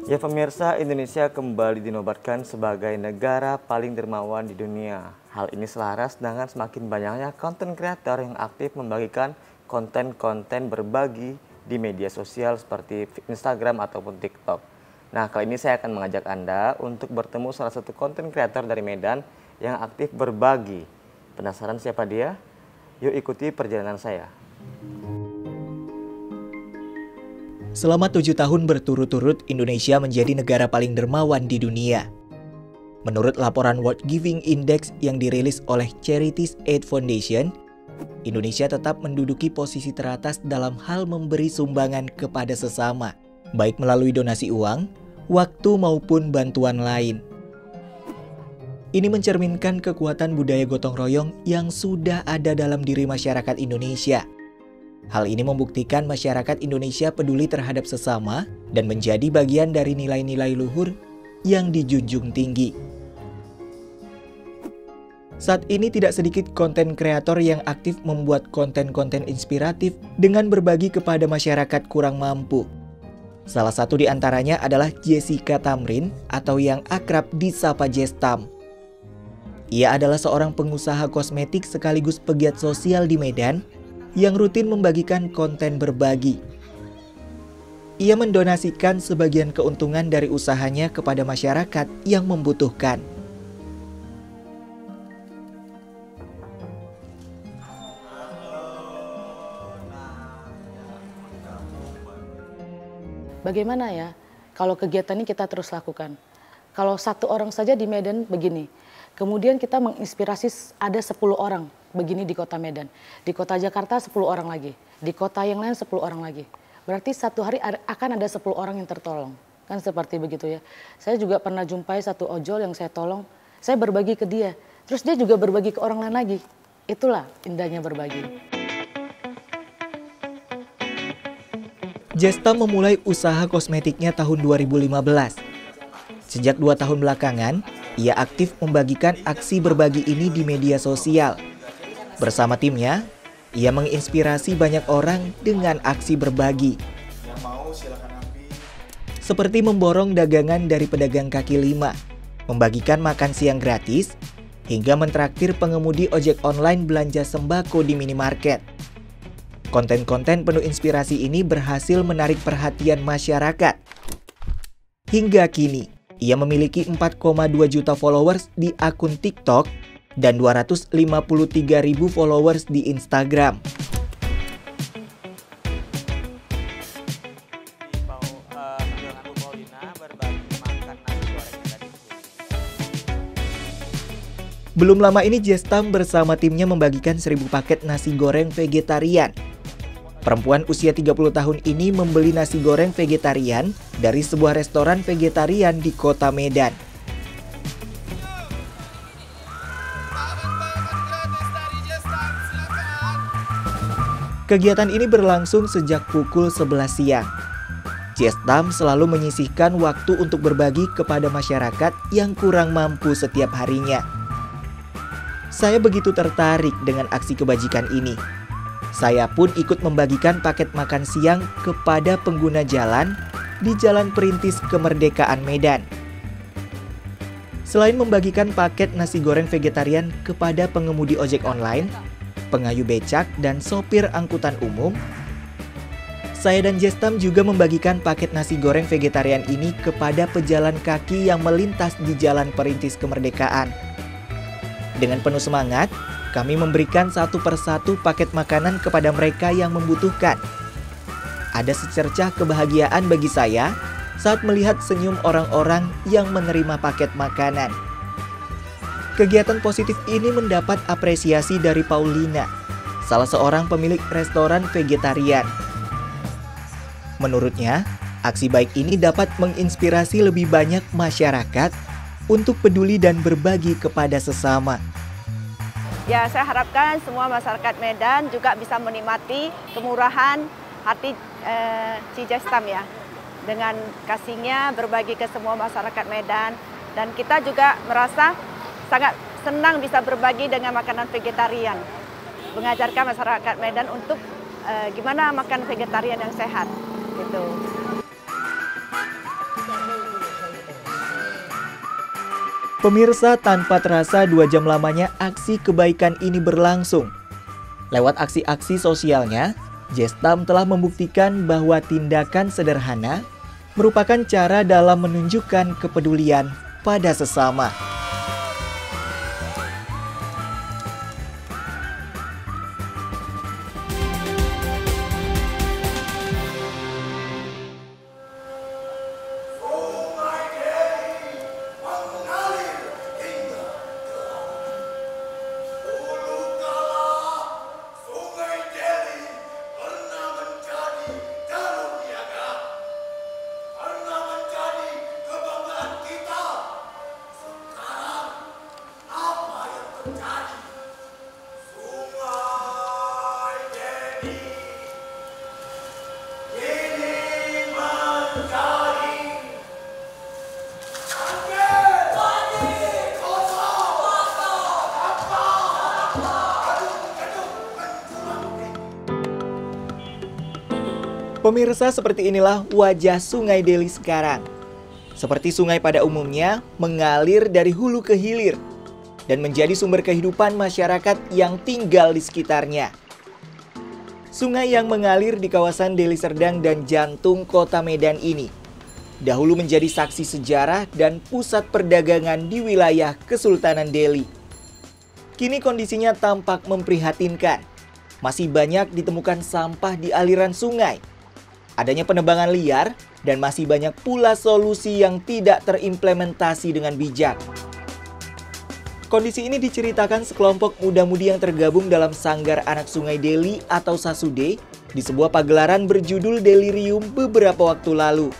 Ya pemirsa, Indonesia kembali dinobatkan sebagai negara paling dermawan di dunia. Hal ini selaras dengan semakin banyaknya konten kreator yang aktif membagikan konten-konten berbagi di media sosial seperti Instagram ataupun TikTok. Nah, kali ini saya akan mengajak Anda untuk bertemu salah satu konten kreator dari Medan yang aktif berbagi. Penasaran siapa dia? Yuk ikuti perjalanan saya. Selama 7 tahun berturut-turut, Indonesia menjadi negara paling dermawan di dunia. Menurut laporan World Giving Index yang dirilis oleh Charities Aid Foundation, Indonesia tetap menduduki posisi teratas dalam hal memberi sumbangan kepada sesama, baik melalui donasi uang, waktu maupun bantuan lain. Ini mencerminkan kekuatan budaya gotong royong yang sudah ada dalam diri masyarakat Indonesia. Hal ini membuktikan masyarakat Indonesia peduli terhadap sesama dan menjadi bagian dari nilai-nilai luhur yang dijunjung tinggi. Saat ini tidak sedikit konten kreator yang aktif membuat konten-konten inspiratif dengan berbagi kepada masyarakat kurang mampu. Salah satu di antaranya adalah Jessica Tamrin atau yang akrab disapa Jestam. Ia adalah seorang pengusaha kosmetik sekaligus pegiat sosial di Medan yang rutin membagikan konten berbagi. Ia mendonasikan sebagian keuntungan dari usahanya kepada masyarakat yang membutuhkan. Bagaimana ya kalau kegiatan ini kita terus lakukan? Kalau satu orang saja di Medan begini, kemudian kita menginspirasi ada 10 orang begini di kota Medan. Di kota Jakarta 10 orang lagi. Di kota yang lain 10 orang lagi. Berarti satu hari akan ada 10 orang yang tertolong. Kan seperti begitu ya. Saya juga pernah jumpai satu ojol yang saya tolong. Saya berbagi ke dia. Terus dia juga berbagi ke orang lain lagi. Itulah indahnya berbagi. Jestam memulai usaha kosmetiknya tahun 2015. Sejak 2 tahun belakangan, ia aktif membagikan aksi berbagi ini di media sosial. Bersama timnya, ia menginspirasi banyak orang dengan aksi berbagi. Seperti memborong dagangan dari pedagang kaki lima, membagikan makan siang gratis, hingga mentraktir pengemudi ojek online belanja sembako di minimarket. Konten-konten penuh inspirasi ini berhasil menarik perhatian masyarakat. Hingga kini, ia memiliki 4,2 juta followers di akun TikTok dan 253.000 followers di Instagram. Belum lama ini Jestam bersama timnya membagikan 1.000 paket nasi goreng vegetarian. Perempuan usia 30 tahun ini membeli nasi goreng vegetarian dari sebuah restoran vegetarian di kota Medan. Kegiatan ini berlangsung sejak pukul 11 siang. Jestam selalu menyisihkan waktu untuk berbagi kepada masyarakat yang kurang mampu setiap harinya. Saya begitu tertarik dengan aksi kebajikan ini. Saya pun ikut membagikan paket makan siang kepada pengguna jalan di Jalan Perintis Kemerdekaan Medan. Selain membagikan paket nasi goreng vegetarian kepada pengemudi ojek online, pengayuh becak, dan sopir angkutan umum, saya dan Jestam juga membagikan paket nasi goreng vegetarian ini kepada pejalan kaki yang melintas di Jalan Perintis Kemerdekaan. Dengan penuh semangat, kami memberikan satu persatu paket makanan kepada mereka yang membutuhkan. Ada secercah kebahagiaan bagi saya saat melihat senyum orang-orang yang menerima paket makanan. Kegiatan positif ini mendapat apresiasi dari Paulina, salah seorang pemilik restoran vegetarian. Menurutnya, aksi baik ini dapat menginspirasi lebih banyak masyarakat untuk peduli dan berbagi kepada sesama. Ya, saya harapkan semua masyarakat Medan juga bisa menikmati kemurahan hati Jestam ya. Dengan kasihnya berbagi ke semua masyarakat Medan. Dan kita juga merasa sangat senang bisa berbagi dengan makanan vegetarian. Mengajarkan masyarakat Medan untuk gimana makan vegetarian yang sehat. Gitu. Pemirsa, tanpa terasa 2 jam lamanya aksi kebaikan ini berlangsung. Lewat aksi-aksi sosialnya, Jestam telah membuktikan bahwa tindakan sederhana merupakan cara dalam menunjukkan kepedulian pada sesama. Pemirsa, seperti inilah wajah Sungai Deli sekarang. Seperti sungai pada umumnya, mengalir dari hulu ke hilir dan menjadi sumber kehidupan masyarakat yang tinggal di sekitarnya. Sungai yang mengalir di kawasan Deli Serdang dan jantung kota Medan ini dahulu menjadi saksi sejarah dan pusat perdagangan di wilayah Kesultanan Deli. Kini kondisinya tampak memprihatinkan. Masih banyak ditemukan sampah di aliran sungai. Adanya penebangan liar, dan masih banyak pula solusi yang tidak terimplementasi dengan bijak. Kondisi ini diceritakan sekelompok muda-mudi yang tergabung dalam Sanggar Anak Sungai Deli atau Sasude di sebuah pagelaran berjudul Delirium beberapa waktu lalu.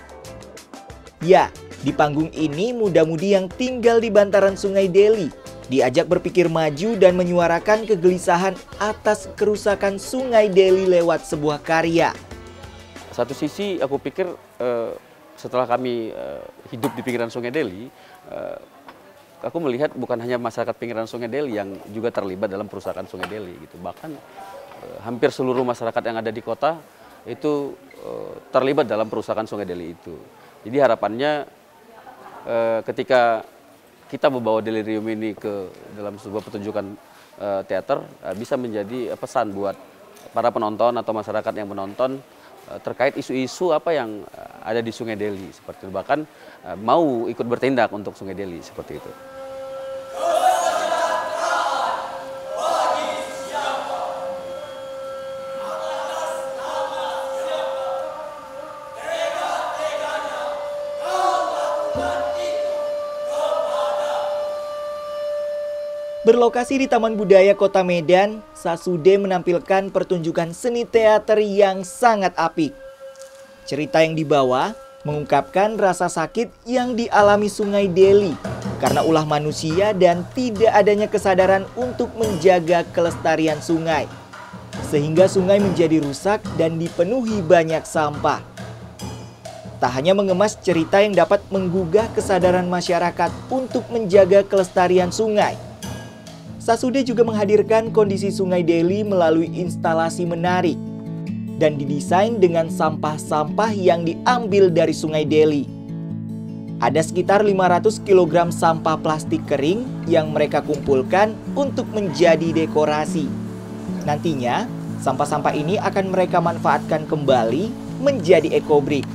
Ya, di panggung ini muda-mudi yang tinggal di bantaran Sungai Deli diajak berpikir maju dan menyuarakan kegelisahan atas kerusakan Sungai Deli lewat sebuah karya. Satu sisi aku pikir setelah kami hidup di pinggiran Sungai Deli, aku melihat bukan hanya masyarakat pinggiran Sungai Deli yang juga terlibat dalam perusahaan Sungai Deli gitu. Bahkan hampir seluruh masyarakat yang ada di kota itu terlibat dalam perusahaan Sungai Deli itu. Jadi harapannya ketika kita membawa Delirium ini ke dalam sebuah pertunjukan teater bisa menjadi pesan buat para penonton atau masyarakat yang menonton terkait isu-isu apa yang ada di Sungai Deli seperti itu, bahkan mau ikut bertindak untuk Sungai Deli seperti itu. Berlokasi di Taman Budaya Kota Medan, Sasude menampilkan pertunjukan seni teater yang sangat apik. Cerita yang dibawa mengungkapkan rasa sakit yang dialami Sungai Deli karena ulah manusia dan tidak adanya kesadaran untuk menjaga kelestarian sungai. Sehingga sungai menjadi rusak dan dipenuhi banyak sampah. Tak hanya mengemas cerita yang dapat menggugah kesadaran masyarakat untuk menjaga kelestarian sungai, Sasude juga menghadirkan kondisi Sungai Deli melalui instalasi menarik dan didesain dengan sampah-sampah yang diambil dari Sungai Deli. Ada sekitar 500 kg sampah plastik kering yang mereka kumpulkan untuk menjadi dekorasi. Nantinya, sampah-sampah ini akan mereka manfaatkan kembali menjadi ekobrik.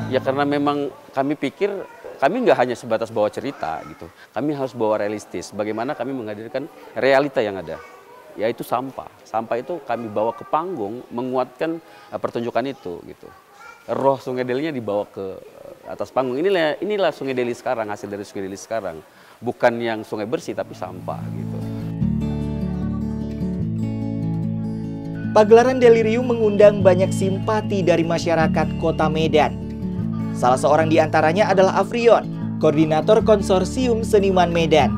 Ya karena memang kami pikir kami nggak hanya sebatas bawa cerita gitu, kami harus bawa realistis. Bagaimana kami menghadirkan realita yang ada, yaitu sampah. Sampah itu kami bawa ke panggung, menguatkan pertunjukan itu gitu. Roh Sungai Delinya dibawa ke atas panggung. Inilah Sungai Deli sekarang, hasil dari Sungai Deli sekarang. Bukan yang sungai bersih tapi sampah gitu. Pagelaran Delirium mengundang banyak simpati dari masyarakat Kota Medan. Salah seorang di antaranya adalah Afrion, koordinator konsorsium seniman Medan.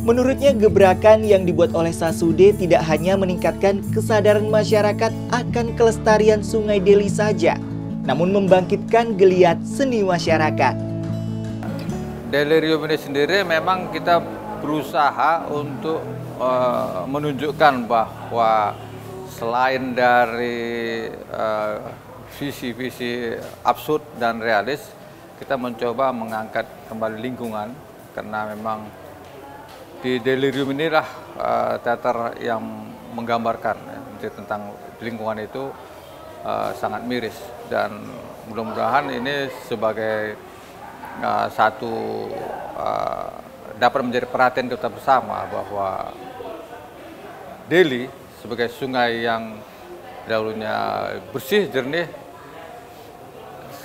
Menurutnya gebrakan yang dibuat oleh Sasude tidak hanya meningkatkan kesadaran masyarakat akan kelestarian Sungai Deli saja, namun membangkitkan geliat seni masyarakat. Delirium ini sendiri memang kita berusaha untuk menunjukkan bahwa selain dari visi-visi absurd dan realis, kita mencoba mengangkat kembali lingkungan karena memang di Delirium inilah teater yang menggambarkan ya, tentang lingkungan itu sangat miris, dan mudah-mudahan ini sebagai satu dapat menjadi perhatian kita bersama bahwa Deli sebagai sungai yang dahulunya bersih, jernih,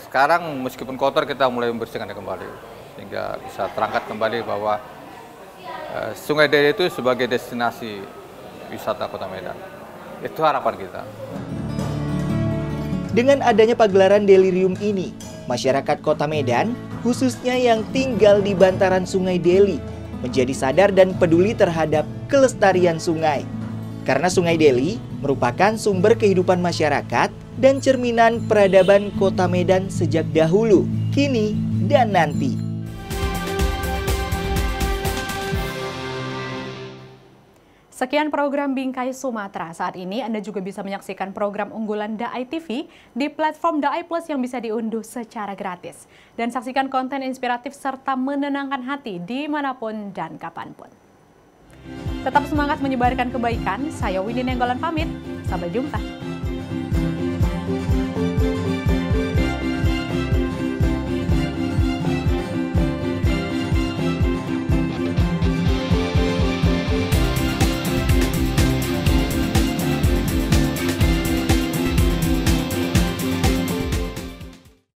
sekarang meskipun kotor kita mulai membersihkannya kembali, sehingga bisa terangkat kembali bahwa Sungai Deli itu sebagai destinasi wisata Kota Medan. Itu harapan kita. Dengan adanya pagelaran Delirium ini, masyarakat Kota Medan, khususnya yang tinggal di bantaran Sungai Deli, menjadi sadar dan peduli terhadap kelestarian sungai. Karena Sungai Deli merupakan sumber kehidupan masyarakat dan cerminan peradaban Kota Medan sejak dahulu, kini, dan nanti. Sekian program Bingkai Sumatera. Saat ini Anda juga bisa menyaksikan program unggulan Daai TV di platform Daai Plus yang bisa diunduh secara gratis. Dan saksikan konten inspiratif serta menenangkan hati dimanapun dan kapanpun. Tetap semangat menyebarkan kebaikan. Saya Winnie Nenggolan pamit. Sampai jumpa.